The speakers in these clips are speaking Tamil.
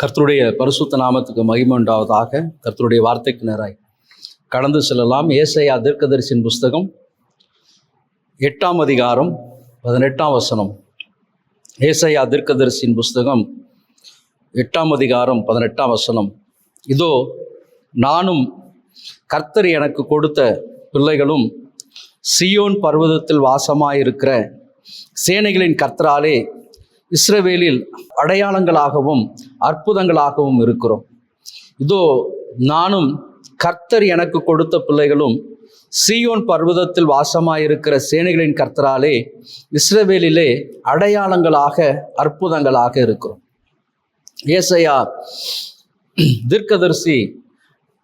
கர்த்தருடைய பரிசுத்த நாமத்துக்கு மகிமை உண்டாவதாக. கர்த்தருடைய வார்த்தைக்கு நேராய் கடந்து செல்லலாம். ஏசாயா தீர்க்கதரிசியின் புஸ்தகம் 8ஆம் அதிகாரம் 18ஆம் வசனம். ஏசாயா தீர்க்கதரிசியின் புஸ்தகம் 8ஆம் அதிகாரம் 18ஆம் வசனம். இதோ நானும் கர்த்தர் எனக்கு கொடுத்த பிள்ளைகளும் சீயோன் பர்வதத்தில் வாசமாயிருக்கிற சேனைகளின் கர்த்தராலே இஸ்ரவேலில் அடையாளங்களாகவும் அற்புதங்களாகவும் இருக்கிறோம். இதோ நானும் கர்த்தர் எனக்கு கொடுத்த பிள்ளைகளும் சீயோன் பர்வதத்தில் வாசமாயிருக்கிற சேனைகளின் கர்த்தராலே இஸ்ரவேலிலே அடையாளங்களாக அற்புதங்களாக இருக்கிறோம். ஏசாயா தீர்க்கதரிசி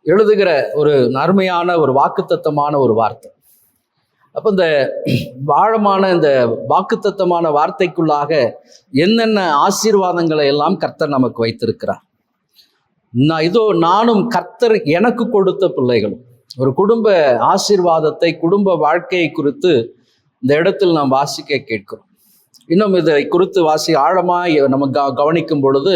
எழுதுகிற ஒரு அருமையான ஒரு வாக்குத்தத்தமான ஒரு வார்த்தை. அப்போ இந்த ஆழமான இந்த வாக்குத்தத்தமான வார்த்தைக்குள்ளாக என்னென்ன ஆசீர்வாதங்களை எல்லாம் கர்த்தர் நமக்கு வைத்திருக்கிறார். இதோ நானும் கர்த்தர் எனக்கு கொடுத்த பிள்ளைகளும். ஒரு குடும்ப ஆசீர்வாதத்தை, குடும்ப வாழ்க்கையை குறித்து இந்த இடத்தில் நாம் வாசிக்க கேட்கிறோம். இன்னும் இதை குறித்து ஆழமாய் நம்ம கவனிக்கும் பொழுது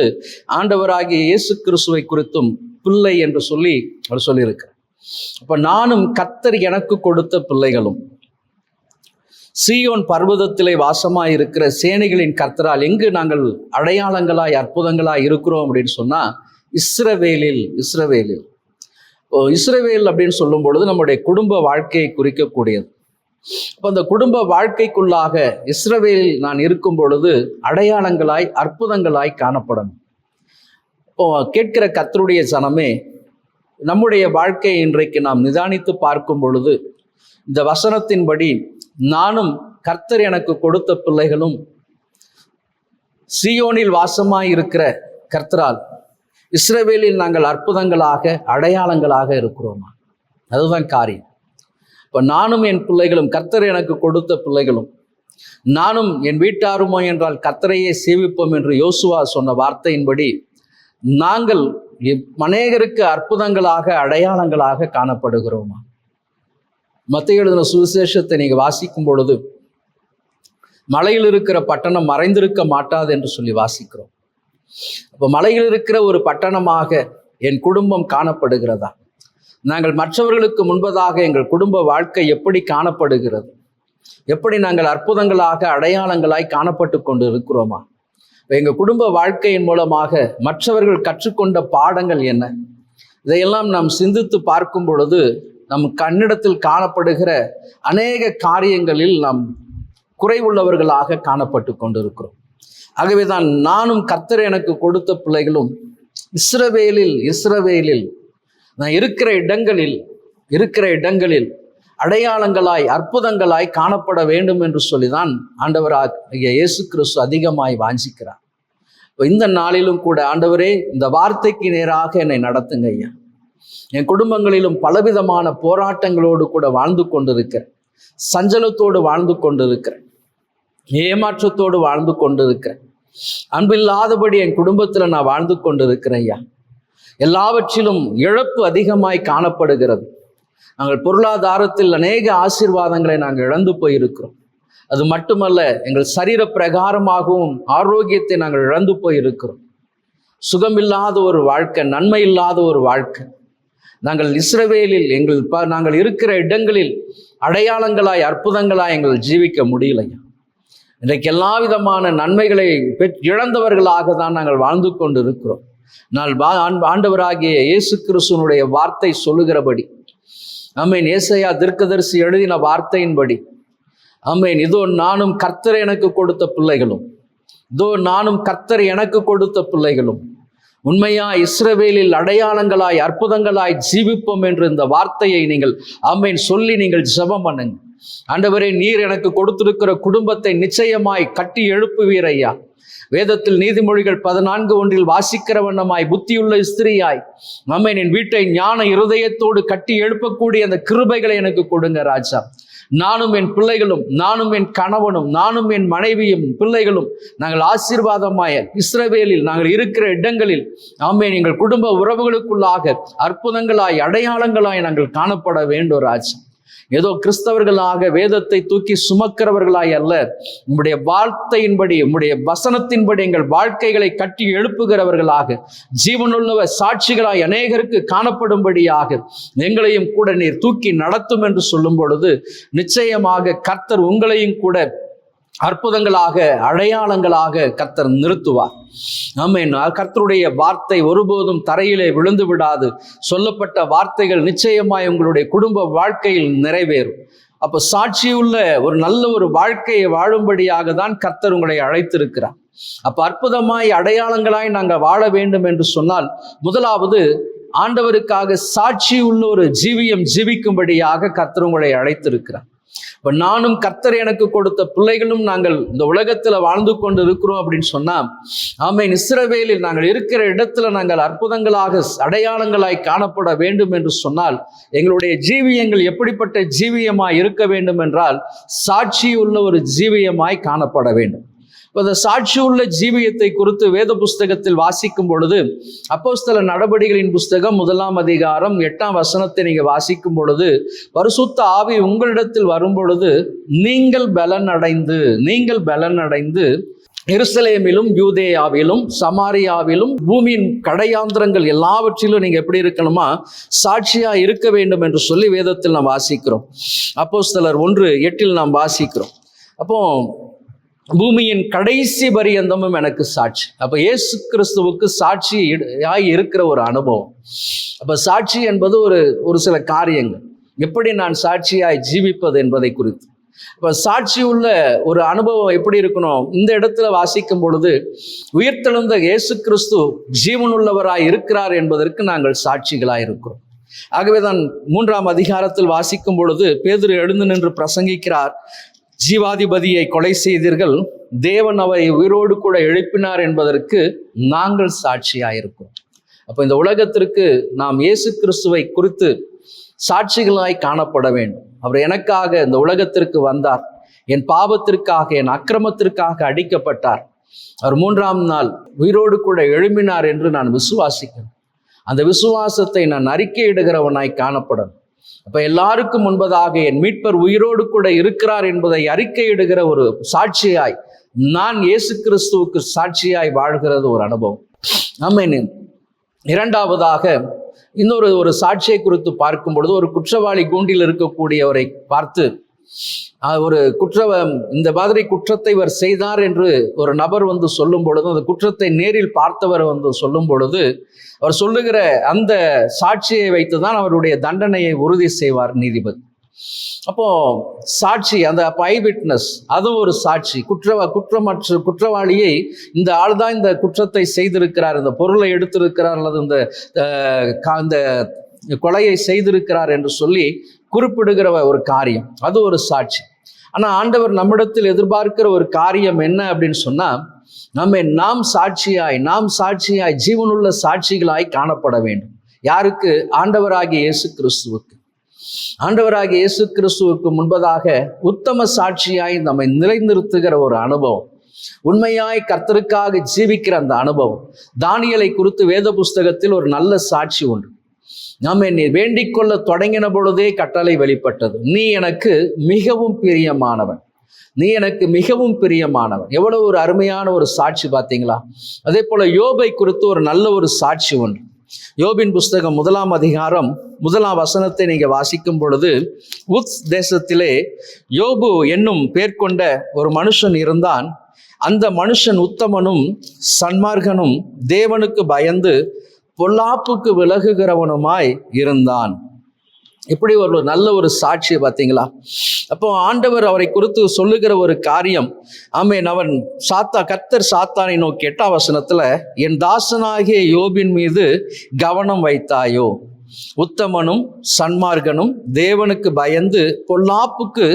ஆண்டவராகிய இயேசு கிறிஸ்துவை குறித்தும் பிள்ளை என்று சொல்லி அவர் சொல்லியிருக்கிறார். அப்போ நானும் கர்த்தர் எனக்கு கொடுத்த பிள்ளைகளும் சீயோன் பர்வதத்திலே வாசமாயிருக்கிற சேனைகளின் கர்த்தரால் எங்கு நாங்கள் அடையாளங்களாய் அற்புதங்களாய் இருக்கிறோம் அப்படின்னு சொன்னால் இஸ்ரவேலில். இஸ்ரவேல் அப்படின்னு சொல்லும் பொழுது நம்முடைய குடும்ப வாழ்க்கையை குறிக்கக்கூடியது. அப்போ அந்த குடும்ப வாழ்க்கைக்குள்ளாக இஸ்ரவேலில் நான் இருக்கும் பொழுது அடையாளங்களாய் அற்புதங்களாய் காணப்படணும். இப்போ கேட்கிற கர்த்தருடைய ஜனமே, நம்முடைய வாழ்க்கையை இன்றைக்கு நாம் நிதானித்து பார்க்கும் பொழுது இந்த வசனத்தின்படி நானும் கர்த்தர் எனக்கு கொடுத்த பிள்ளைகளும் சீயோனில் வாசமாயிருக்கிற கர்த்தரால் இஸ்ரவேலில் நாங்கள் அற்புதங்களாக அடையாளங்களாக இருக்கிறோமா? அதுதான் காரியம். இப்போ நானும் என் பிள்ளைகளும் கர்த்தர் எனக்கு கொடுத்த பிள்ளைகளும் நானும் என் வீட்டாருமோ என்றால் கர்த்தரையே சேவிப்போம் என்று யோசுவா சொன்ன வார்த்தையின்படி நாங்கள் அநேகருக்கு அற்புதங்களாக அடையாளங்களாக காணப்படுகிறோமா? மத்தேயு எழுதின சுவிசேஷத்தை நீங்கள் வாசிக்கும் பொழுது மலையில் இருக்கிற பட்டணம் மறைந்திருக்க மாட்டாது என்று சொல்லி வாசிக்கிறோம். அப்போ மலையில் இருக்கிற ஒரு பட்டணமாக என் குடும்பம் காணப்படுகிறதா? நாங்கள் மற்றவர்களுக்கு முன்பதாக எங்கள் குடும்ப வாழ்க்கை எப்படி காணப்படுகிறது? எப்படி நாங்கள் அற்புதங்களாக அடையாளங்களாய் காணப்பட்டு கொண்டு இருக்கிறோமா? எங்கள் குடும்ப வாழ்க்கையின் மூலமாக மற்றவர்கள் கற்றுக்கொண்ட பாடங்கள் என்ன? இதையெல்லாம் நாம் சிந்தித்து பார்க்கும் பொழுது நம் கண்ணிடத்தில் காணப்படுகிற அநேக காரியங்களில் நாம் குறைவுள்ளவர்களாக காணப்பட்டு கொண்டிருக்கிறோம். ஆகவே தான் நானும் கர்த்தர் எனக்கு கொடுத்த பிள்ளைகளும் இஸ்ரவேலில் நான் இருக்கிற இடங்களில் அடையாளங்களாய் அற்புதங்களாய் காணப்பட வேண்டும் என்று சொல்லிதான் ஆண்டவராகிய இயேசு கிறிஸ்து அதிகமாய் வாஞ்சிக்கிறார். இந்த நாளிலும் கூட ஆண்டவரே, இந்த வார்த்தைக்கு நேராக என்னை நடத்துங்க ஐயா. என் குடும்பங்களிலும் பலவிதமான போராட்டங்களோடு கூட வாழ்ந்து கொண்டிருக்கிறேன். சஞ்சலத்தோடு வாழ்ந்து கொண்டிருக்கிறேன். ஏமாற்றத்தோடு வாழ்ந்து கொண்டிருக்கிறேன். அன்பில்லாதபடி என் குடும்பத்தில் நான் வாழ்ந்து கொண்டிருக்கிறேன் ஐயா. எல்லாவற்றிலும் இழப்பு அதிகமாய் காணப்படுகிறது. நாங்கள் பொருளாதாரத்தில் அநேக ஆசீர்வாதங்களை நாங்கள் இழந்து போயிருக்கிறோம். அது மட்டுமல்ல, எங்கள் சரீர பிரகாரமாகவும் ஆரோக்கியத்தை நாங்கள் இழந்து போயிருக்கிறோம். சுகமில்லாத ஒரு வாழ்க்கை, நன்மை இல்லாத ஒரு வாழ்க்கை. நாங்கள் இஸ்ரவேலில் நாங்கள் இருக்கிற இடங்களில் அடையாளங்களாய் அற்புதங்களாய் எங்கள் ஜீவிக்க முடியலையா? இன்றைக்கு எல்லா விதமான நன்மைகளை இழந்தவர்களாக தான் நாங்கள் வாழ்ந்து கொண்டு இருக்கிறோம். ஆண்டவராகிய இயேசு கிறிஸ்துவனுடைய வார்த்தை சொல்லுகிறபடி, ஆமென், ஏசாயா தீர்க்கதரிசி எழுதின வார்த்தையின்படி, ஆமென், இதோ நானும் கர்த்தர் எனக்கு கொடுத்த பிள்ளைகளும் உண்மையா இஸ்ரவேலில் அடையாளங்களாய் அற்புதங்களாய் ஜீவிப்போம் என்று இந்த வார்த்தையை நீங்கள் ஆமென் சொல்லி நீங்கள் ஜெபம் பண்ணுங்க. ஆண்டவரே, நீர் எனக்கு கொடுத்திருக்கிற குடும்பத்தை நிச்சயமாய் கட்டி எழுப்புவீர் ஐயா. வேதத்தில் நீதிமொழிகள் 14:1 வாசிக்கிற வண்ணமாய் புத்தியுள்ள ஸ்திரீயாய் ஆமென் என் வீட்டை ஞான இருதயத்தோடு கட்டி எழுப்பக்கூடிய அந்த கிருபைகளை எனக்கு கொடுங்க ராஜா. நானும் என் பிள்ளைகளும், நானும் என் கணவனும், நானும் என் மனைவியும் பிள்ளைகளும் நாங்கள் ஆசீர்வாதமாய இஸ்ரவேலில் நாங்கள் இருக்கிற இடங்களில் ஆமென் எங்கள் குடும்ப உறவுகளுக்குள்ளாக அற்புதங்களாய் அடையாளங்களாய் நாங்கள் காணப்பட வேண்டும் ராஜா. ஏதோ கிறிஸ்தவர்களாக வேதத்தை தூக்கி சுமக்கிறவர்களாய் அல்ல, உம்முடைய வார்த்தையின்படி, உம்முடைய வசனத்தின்படி எங்கள் வாழ்க்கைகளை கட்டி எழுப்புகிறவர்களாக, ஜீவனுள்ள சாட்சிகளாய் அநேகருக்கு காணப்படும்படியாக எங்களையும் கூட நீர் தூக்கி நடத்தும் என்று சொல்லும் பொழுது நிச்சயமாக கர்த்தர் உங்களையும் கூட அற்புதங்களாக, அடையாளங்களாக கர்த்தர் நிறுத்துவார். ஆமென். கர்த்தருடைய வார்த்தை ஒருபோதும் தரையிலே விழுந்து விடாது. சொல்லப்பட்ட வார்த்தைகள் நிச்சயமாய் உங்களுடைய குடும்ப வாழ்க்கையில் நிறைவேறும். அப்போ சாட்சியுள்ள ஒரு நல்ல ஒரு வாழ்க்கையை வாழும்படியாக தான் கர்த்தர் உங்களை அழைத்திருக்கிறார். அப்போ அற்புதமாய், அடையாளங்களாய் நாங்கள் வாழ வேண்டும் என்று சொன்னால், முதலாவது ஆண்டவருக்காக சாட்சியுள்ள ஒரு ஜீவிக்கும்படியாக கர்த்தர் உங்களை அழைத்திருக்கிறார். இப்போ நானும் கர்த்தர் எனக்கு கொடுத்த பிள்ளைகளும் நாங்கள் இந்த உலகத்தில் வாழ்ந்து கொண்டு இருக்கிறோம் அப்படின்னு சொன்னால், ஆமென், இஸ்ரவேலில் நாங்கள் இருக்கிற இடத்துல நாங்கள் அற்புதங்களாக, அடையாளங்களாய் காணப்பட வேண்டும் என்று சொன்னால், எங்களுடைய ஜீவியங்கள் எப்படிப்பட்ட ஜீவியமாய் இருக்க வேண்டும் என்றால், சாட்சியுள்ள ஒரு ஜீவியமாய் காணப்பட வேண்டும். இந்த சாட்சியுள்ள ஜீவியத்தை குறித்து வேத புஸ்தகத்தில் வாசிக்கும் பொழுது, அப்போஸ்தல நடபடிகளின் புஸ்தகம் 1ஆம் அதிகாரம் 8ஆம் வசனத்தை நீங்க வாசிக்கும் பொழுது, பரிசுத்த ஆவி உங்களிடத்தில் வரும் பொழுது நீங்கள் பலன் அடைந்து எருசலேமிலும், யூதேயாவிலும், சமாரியாவிலும், பூமியின் கடையாந்திரங்கள் எல்லாவற்றிலும் நீங்க எப்படி இருக்கணுமா, சாட்சியா இருக்க வேண்டும் என்று சொல்லி வேதத்தில் நாம் வாசிக்கிறோம். அப்போஸ்தலர் 1:8 நாம் வாசிக்கிறோம். அப்போ பூமியின் கடைசி பரியந்தமும் எனக்கு சாட்சி. அப்ப இயேசு கிறிஸ்துவுக்கு சாட்சியாய் இருக்கிற ஒரு அனுபவம். அப்ப சாட்சி என்பது ஒரு சில காரியங்கள், எப்படி நான் சாட்சியாய் ஜீவிப்பது என்பதை குறித்து. அப்ப சாட்சி உள்ள ஒரு அனுபவம் எப்படி இருக்கணும்? இந்த இடத்துல வாசிக்கும் பொழுது, உயிர்த்தெழுந்த இயேசு கிறிஸ்து ஜீவனுள்ளவராய் இருக்கிறார் என்பதற்கு நாங்கள் சாட்சிகளாய் இருக்கிறோம். ஆகவேதான் 3ஆம் அதிகாரத்தில் வாசிக்கும் பொழுது பேதுரு எழுந்து நின்று பிரசங்கிக்கிறார். ஜீவாதிபதியை கொலை செய்தீர்கள், தேவன் அவரை உயிரோடு கூட எழுப்பினார் என்பதற்கு நாங்கள் சாட்சியாயிருக்கிறோம். அப்போ இந்த உலகத்திற்கு நாம் இயேசு கிறிஸ்துவை குறித்து சாட்சிகளாய் காணப்பட வேண்டும். அவர் எனக்காக இந்த உலகத்திற்கு வந்தார், என் பாவத்திற்காக, என் அக்கிரமத்திற்காக அடிக்கப்பட்டார், அவர் 3ஆம் நாள் உயிரோடு கூட எழுப்பினார் என்று நான் விசுவாசிக்கிறேன். அந்த விசுவாசத்தை நான் அறிக்கையிடுகிறவனாய் காணப்படும். அப்ப எல்லாருக்கும் முன்பதாக என் மீட்பர் உயிரோடு கூட இருக்கிறார் என்பதை அறிக்கையிடுகிற ஒரு சாட்சியாய் நான் இயேசு கிறிஸ்துவுக்கு சாட்சியாய் வாழ்கிறது ஒரு அனுபவம். ஆமென். இரண்டாவதாக இன்னொரு சாட்சியை குறித்து பார்க்கும் பொழுது, ஒரு குற்றவாளி கூண்டில் இருக்கக்கூடியவரை பார்த்து, ஒரு இந்த மாதிரி குற்றத்தை இவர் செய்தார் என்று ஒரு நபர் வந்து சொல்லும் பொழுது, அந்த குற்றத்தை நேரில் பார்த்தவர் வந்து சொல்லும் பொழுது, அவர் சொல்லுகிற அந்த சாட்சியை வைத்துதான் அவருடைய தண்டனையை உறுதி செய்வார் நீதிபதி. அப்போ சாட்சி, அந்த ஐ விட்னஸ், அது ஒரு சாட்சி. குற்றவாளியை இந்த ஆள் தான் இந்த குற்றத்தை செய்திருக்கிறார், இந்த பொருளை எடுத்திருக்கிறார், அல்லது இந்த கொலையை செய்திருக்கிறார் என்று சொல்லி குறிப்பிடுகிற ஒரு காரியம், அது ஒரு சாட்சி. ஆனால் ஆண்டவர் நம்மிடத்தில் எதிர்பார்க்கிற ஒரு காரியம் என்ன அப்படின்னு சொன்னால், நாம் சாட்சியாய் ஜீவனுள்ள சாட்சிகளாய் காணப்பட வேண்டும். யாருக்கு? ஆண்டவராகிய இயேசு கிறிஸ்துவுக்கு. ஆண்டவராகிய இயேசு கிறிஸ்துவுக்கு முன்பதாக உத்தம சாட்சியாய் நம்மை நிலைநிறுத்துகிற ஒரு அனுபவம், உண்மையாய் கர்த்தருக்காக ஜீவிக்கிற அந்த அனுபவம். தானியேலை குறித்து வேத புஸ்தகத்தில் ஒரு நல்ல சாட்சி உண்டு. நீ வேண்டிக் கொள்ள தொடங்கின பொழுதே கட்டளை வெளிப்பட்டது, நீ எனக்கு மிகவும் பிரியமானவன், எவ்வளவு ஒரு அருமையான ஒரு சாட்சி பார்த்தீங்களா? அதே போல யோபை குறித்து ஒரு நல்ல ஒரு சாட்சி உண்டு. யோபின் புஸ்தகம் 1ஆம் அதிகாரம் 1ஆம் வசனத்தை நீங்க வாசிக்கும் பொழுது, உத்ஸ் தேசத்திலே யோபு என்னும் பேர் கொண்ட ஒரு மனுஷன் இருந்தான். அந்த மனுஷன் உத்தமனும் சன்மார்கனும் தேவனுக்கு பயந்து பொல்லாப்புக்கு விலகுகிறவனுமாய் இருந்தான். இப்படி ஒரு நல்ல ஒரு சாட்சியை பார்த்தீங்களா? அப்போ ஆண்டவர் அவரை குறித்து சொல்லுகிற ஒரு காரியம், ஆமென், அவன் கர்த்தர் சாத்தானை நோக்கி 8ஆம் வசனத்துல, என் தாசனாகிய யோபின் மீது கவனம் வைத்தாயோ, உத்தமனும் சன்மார்கனும் தேவனுக்கு பயந்து பொல்லாப்புக்கு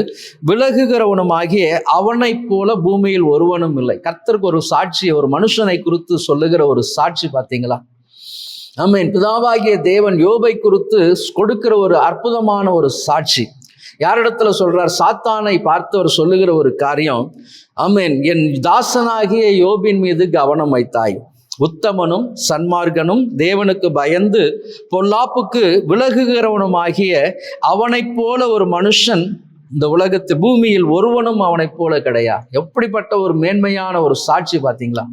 விலகுகிறவனுமாகிய அவனைப் போல பூமியில் ஒருவனும் இல்லை. கர்த்தருக்கு ஒரு சாட்சி, ஒரு மனுஷனை குறித்து சொல்லுகிற ஒரு சாட்சி பார்த்தீங்களா? ஆமென். பிதாவாகிய தேவன் யோபை குறித்து கொடுக்கிற ஒரு அற்புதமான ஒரு சாட்சி. யாரிடத்துல சொல்றார்? சாத்தானை பார்த்து அவர் சொல்லுகிற ஒரு காரியம், ஆமென், என் தாசனாகிய யோபின் மீது கவனம் வைத்தாய். உத்தமனும் சன்மார்க்கனும் தேவனுக்கு பயந்து பொல்லாப்புக்கு விலகுகிறவனுமாகிய அவனைப் போல ஒரு மனுஷன் இந்த உலகத்து பூமியில் ஒருவனும் அவனைப் போல கிடையாது. எப்படிப்பட்ட ஒரு மேன்மையான ஒரு சாட்சி பார்த்தீங்களா?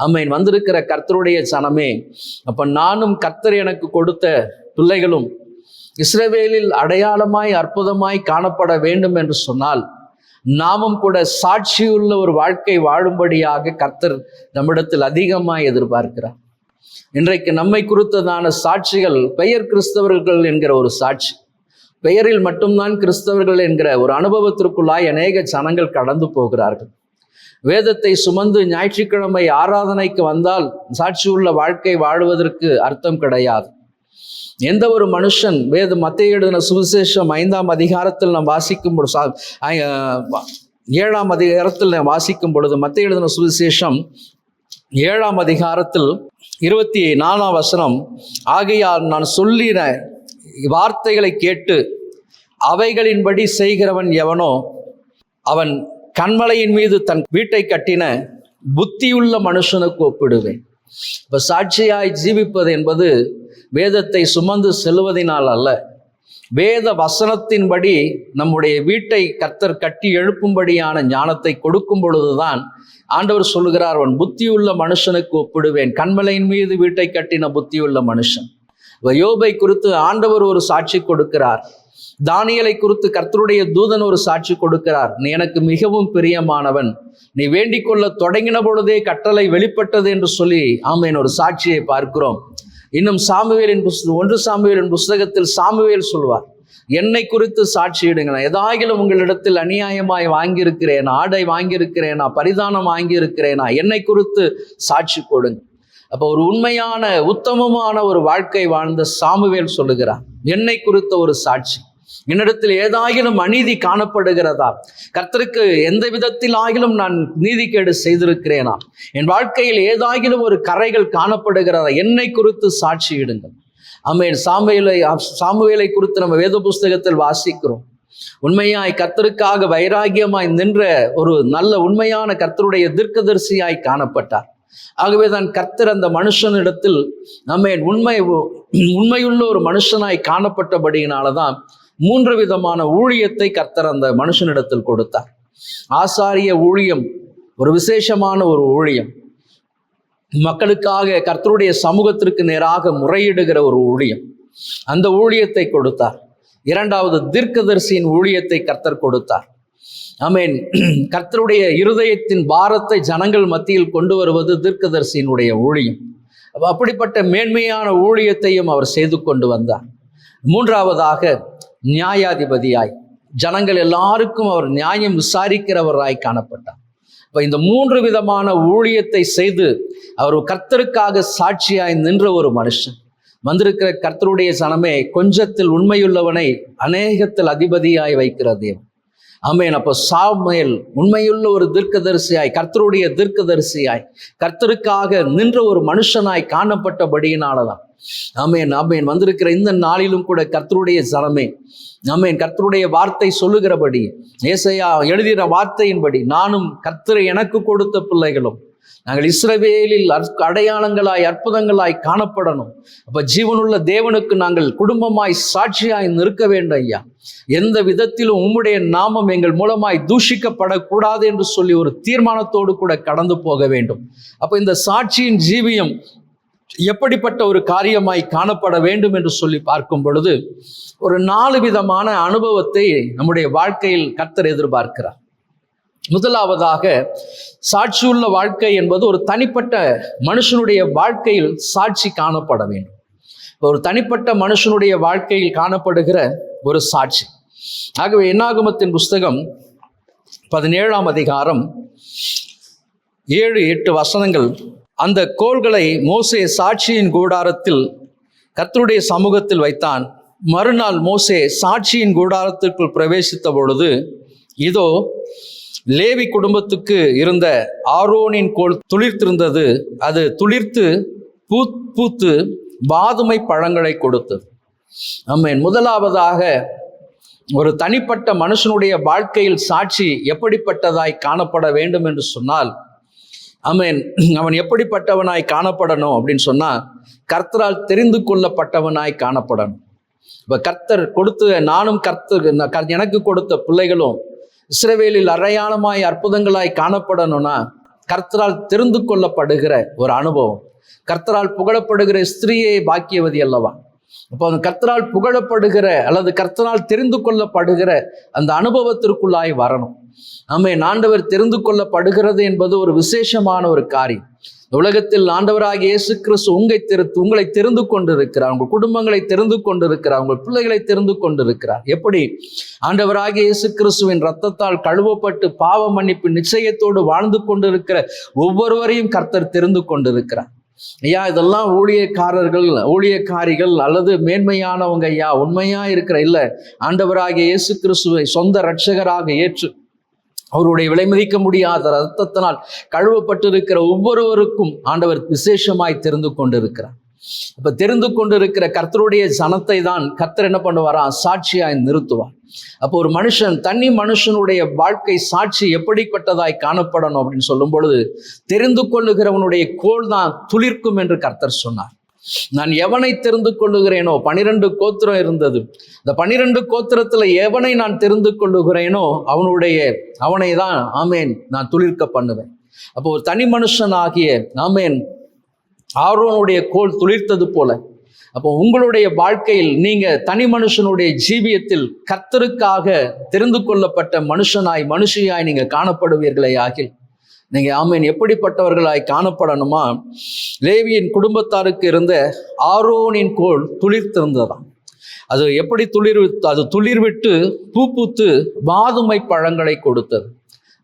ஆமென். வந்திருக்கிற கர்த்தருடைய சனமே, அப்ப நானும் கர்த்தர் எனக்கு கொடுத்த பிள்ளைகளும் இஸ்ரவேலில் அடையாளமாய் அற்புதமாய் காணப்பட வேண்டும் என்று சொன்னால் நாமும் கூட சாட்சியுள்ள ஒரு வாழ்க்கை வாழும்படியாக கர்த்தர் நம்மிடத்தில் அதிகமாய் எதிர்பார்க்கிறார். இன்றைக்கு நம்மை குறித்ததான சாட்சிகள் பெயர் கிறிஸ்தவர்கள் என்கிற ஒரு சாட்சி, பெயரில் மட்டும்தான் கிறிஸ்தவர்கள் என்கிற ஒரு அனுபவத்திற்குள்ளாய் அநேக ஜனங்கள் கடந்து போகிறார்கள். வேதத்தை சுமந்து ஞாயிற்றுக்கிழமை ஆராதனைக்கு வந்தால் சாட்சியுள்ள வாழ்க்கை வாழுவதற்கு அர்த்தம் கிடையாது. எந்த ஒரு மனுஷன் மத்தேயு எழுதின சுவிசேஷம் 5ஆம் அதிகாரத்தில் நாம் வாசிக்கும் பொழுது 7ஆம் அதிகாரத்தில் நாம் வாசிக்கும் பொழுது மத்தேயு எழுதின சுவிசேஷம் 7ஆம் அதிகாரத்தில் 24ஆம் வசனம், ஆகையால் நான் சொல்லின வார்த்தைகளை கேட்டு அவைகளின்படி செய்கிறவன் எவனோ அவன் கன்மலையின் மீது தன் வீட்டை கட்டின புத்தியுள்ள மனுஷனுக்கு ஒப்பிடுவேன். இப்போ சாட்சியாய் ஜீவிப்பது என்பது வேதத்தை சுமந்து செல்வதனால் அல்ல, வேத வசனத்தின்படி நம்முடைய வீட்டை கர்த்தர் கட்டி எழுப்பும்படியான ஞானத்தை கொடுக்கும் பொழுதுதான் ஆண்டவர் சொல்லுகிறார், அவன் புத்தியுள்ள மனுஷனுக்கு ஒப்பிடுவேன், கன்மலையின் மீது வீட்டை கட்டின புத்தியுள்ள மனுஷன். யோபை குறித்து ஆண்டவர் ஒரு சாட்சி கொடுக்கிறார், தானியேலை குறித்து கர்த்தருடைய தூதன் ஒரு சாட்சி கொடுக்கிறார், நீ எனக்கு மிகவும் பிரியமானவன், நீ வேண்டிக் கொள்ள தொடங்கின பொழுதே கட்டளை வெளிப்பட்டது என்று சொல்லி ஆமென் ஒரு சாட்சியை பார்க்கிறோம். இன்னும் 1 சாமுவேலின் புஸ்தகத்தில் சாமுவேல் சொல்வார், என்னை குறித்து சாட்சியிடுங்க, ஏதாகிலும் உங்களிடத்தில் அநியாயமாய் வாங்கியிருக்கிறேனா, ஆடை வாங்கியிருக்கிறேனா, பரிதானம் வாங்கியிருக்கிறேனா, என்னை குறித்து சாட்சி கொடுங்க. அப்போ ஒரு உண்மையான உத்தமமான ஒரு வாழ்க்கை வாழ்ந்த சாமுவேல் சொல்லுகிறார், என்னை குறித்த ஒரு சாட்சி, என்னிடத்தில் ஏதாகிலும் அநீதி காணப்படுகிறதா, கர்த்தருக்கு எந்த விதத்தில் ஆகிலும் நான் நீதிகேடு செய்திருக்கிறேனா, என் வாழ்க்கையில் ஏதாகிலும் ஒரு கரைகள் காணப்படுகிறதா, என்னை குறித்து சாட்சியிடுங்கள். ஆமென். சாமுவேலை குறித்து நம்ம வேத புஸ்தகத்தில் வாசிக்கிறோம். உண்மையாய் கர்த்தருக்காக வைராகியமாய் நின்ற ஒரு நல்ல உண்மையான கர்த்தருடைய தீர்க்கதரிசியாய் காணப்பட்டார். ஆகவே தான் கர்த்தர் அந்த மனுஷனிடத்தில் ஆமென் உண்மையுள்ள ஒரு மனுஷனாய் காணப்பட்டபடியினால்தான் 3 விதமான ஊழியத்தை கர்த்தர் அந்த மனுஷனிடத்தில் கொடுத்தார். ஆசாரிய ஊழியம் ஒரு விசேஷமான ஒரு ஊழியம், மக்களுக்காக கர்த்தருடைய சமூகத்திற்கு நேராக முறையிடுகிற ஒரு ஊழியம், அந்த ஊழியத்தை கொடுத்தார். 2வது தீர்க்கதரிசியின் ஊழியத்தை கர்த்தர் கொடுத்தார். ஆமென். கர்த்தருடைய இருதயத்தின் பாரத்தை ஜனங்கள் மத்தியில் கொண்டு வருவது தீர்க்கதரிசியினுடைய ஊழியம். அப்படிப்பட்ட மேன்மையான ஊழியத்தையும் அவர் செய்து கொண்டு வந்தார். 3வதாக நியாயாதிபதியாய் ஜனங்கள் எல்லாருக்கும் அவர் நியாயம் விசாரிக்கிறவராய் காணப்பட்டார். இப்போ இந்த 3 விதமான ஊழியத்தை செய்து அவர் கர்த்தருக்காக சாட்சியாய் நின்ற ஒரு மனுஷன். வந்திருக்கிற கர்த்தருடைய ஜனமே, கொஞ்சத்தில் உண்மையுள்ளவனை அநேகத்தில் அதிபதியாய் வைக்கிற தேவன். ஆமென். அப்போ சாமுவேல் உண்மையுள்ள ஒரு தீர்க்கதரிசியாய், கர்த்தருடைய தீர்க்கதரிசியாய், கர்த்தருக்காக நின்ற ஒரு மனுஷனாய் காணப்பட்டபடியினால்தான் ஆமென் ஆமென் வந்திருக்கிற இந்த நாளிலும் கூட கர்த்தருடைய ஜனமே, ஆமென், கர்த்தருடைய வார்த்தை சொல்லுகிறபடி, ஏசாயா எழுதிற வார்த்தையின்படி நானும் கர்த்தரை எனக்கு கொடுத்த பிள்ளைகளும் நாங்கள் இஸ்ரவேலில் அடையாளங்களாய் அற்புதங்களாய் காணப்படணும். அப்ப ஜீவனுள்ள தேவனுக்கு நாங்கள் குடும்பமாய் சாட்சியாய் நிற்க வேண்டும் ஐயா. எந்த விதத்திலும் உம்முடைய நாமம் எங்கள் மூலமாய் தூஷிக்கப்படக்கூடாது என்று சொல்லி ஒரு தீர்மானத்தோடு கூட கடந்து போக வேண்டும். அப்ப இந்த சாட்சியின் ஜீவியம் எப்படிப்பட்ட ஒரு காரியமாய் காணப்பட வேண்டும் என்று சொல்லி பார்க்கும் பொழுது ஒரு 4 விதமான அனுபவத்தை நம்முடைய வாழ்க்கையில் கர்த்தர் எதிர்பார்க்கிறார். முதலாவதாக, சாட்சியுள்ள வாழ்க்கை என்பது ஒரு தனிப்பட்ட மனுஷனுடைய வாழ்க்கையில் சாட்சி காணப்பட வேண்டும். ஒரு தனிப்பட்ட மனுஷனுடைய வாழ்க்கையில் காணப்படுகிற ஒரு சாட்சி. ஆகவே என்னாகமத்தின் புஸ்தகம் 17ஆம் அதிகாரம் 7-8 வசனங்கள், அந்த கோல்களை மோசே சாட்சியின் கூடாரத்தில் கர்த்தருடைய சமூகத்தில் வைத்தான். மறுநாள் மோசே சாட்சியின் கூடாரத்திற்குள் பிரவேசித்த பொழுது, இதோ லேவி குடும்பத்துக்கு இருந்த ஆரோனின் கோல் துளிர்த்திருந்தது. அது துளிர்த்து பூத்து வாதுமை பழங்களை கொடுத்தது. ஆமென். முதலாவதாக, ஒரு தனிப்பட்ட மனுஷனுடைய வாழ்க்கையில் சாட்சி எப்படிப்பட்டதாய் காணப்பட வேண்டும் என்று சொன்னால், ஆமென். அவன் எப்படிப்பட்டவனாய் காணப்படணும் அப்படின்னு சொன்னா, கர்த்தரால் தெரிந்து கொள்ளப்பட்டவனாய் காணப்படணும். இப்ப கர்த்தர் கொடுத்த, நானும் எனக்கு கொடுத்த பிள்ளைகளும் இஸ்ரவேலில் அடையாளமாய் அற்புதங்களாய் காணப்படணும்னா கர்த்தரால் தெரிந்து கொள்ளப்படுகிற ஒரு அனுபவம். கர்த்தரால் புகழப்படுகிற ஸ்திரீயே பாக்கியவதி அல்லவா? அப்போ அந்த கர்த்தரால் புகழப்படுகிற அல்லது கர்த்தரால் தெரிந்து கொள்ளப்படுகிற அந்த அனுபவத்திற்குள்ளாய் வரணும். ஆமென். ஆண்டவர் தெரிந்து கொள்ளப்படுகிறது என்பது ஒரு விசேஷமான ஒரு காரியம். உலகத்தில் ஆண்டவராகிய இயேசு கிறிஸ்து உங்களை தெரிந்து கொண்டிருக்கிறார், உங்கள் குடும்பங்களை தெரிந்து கொண்டிருக்கிறார், உங்கள் பிள்ளைகளை தெரிந்து கொண்டிருக்கிறார். எப்படி? ஆண்டவராகிய இயேசு கிறிஸ்துவின் இரத்தத்தால் கழுவப்பட்டு பாவ மன்னிப்பு நிச்சயத்தோடு வாழ்ந்து கொண்டிருக்கிற ஒவ்வொருவரையும் கர்த்தர் தெரிந்து கொண்டிருக்கிறார். ஐயா, இதெல்லாம் ஊழியக்காரிகள் அல்லது மேன்மையானவங்க ஐயா, உண்மையா இருக்கிற இல்ல, ஆண்டவராகிய இயேசு கிறிஸ்துவை சொந்த இரட்சகராக ஏற்று அவருடைய விலைமதிக்க முடியாத இரத்தத்தினால் கழுவப்பட்டிருக்கிற ஒவ்வொருவருக்கும் ஆண்டவர் விசேஷமாய் தெரிந்து கொண்டிருக்கிறார். இப்ப தெரிந்து கொண்டிருக்கிற கர்த்தருடைய ஜனத்தை தான் கர்த்தர் என்ன பண்ணுவாரா? சாட்சியாய் நிறுத்துவார். அப்போ ஒரு மனுஷனுடைய வாழ்க்கை சாட்சி எப்படிப்பட்டதாய் காணப்படணும் அப்படின்னு சொல்லும் பொழுது, தெரிந்து கொள்ளுகிறவனுடைய கோல் தான் துளிர்க்கும் என்று கர்த்தர் சொன்னார். நான் எவனை தெரிந்து கொள்ளுகிறேனோ, 12 கோத்திரம் இருந்தது, இந்த 12 கோத்திரத்துல எவனை நான் தெரிந்து கொள்ளுகிறேனோ அவனை தான் ஆமேன் நான் துளிர்க்க பண்ணுவேன். அப்போ ஒரு தனி மனுஷனாகிய ஆமேன் ஆரோனுடைய கோல் துளிர்த்தது போல, அப்போ உங்களுடைய வாழ்க்கையில் நீங்க தனி மனுஷனுடைய ஜீவியத்தில் கர்த்தருக்காக தெரிந்து கொள்ளப்பட்ட மனுஷியாய் நீங்க காணப்படுவீர்களே ஆகில் நீங்க ஆமேன் எப்படிப்பட்டவர்களாய் காணப்படணுமா? லேவியின் குடும்பத்தாருக்கு இருந்த ஆரோனின் கோல் துளிர்த்திருந்ததாம். அது எப்படி அது துளிர்விட்டு பூத்து வாதுமை பழங்களை கொடுத்தது.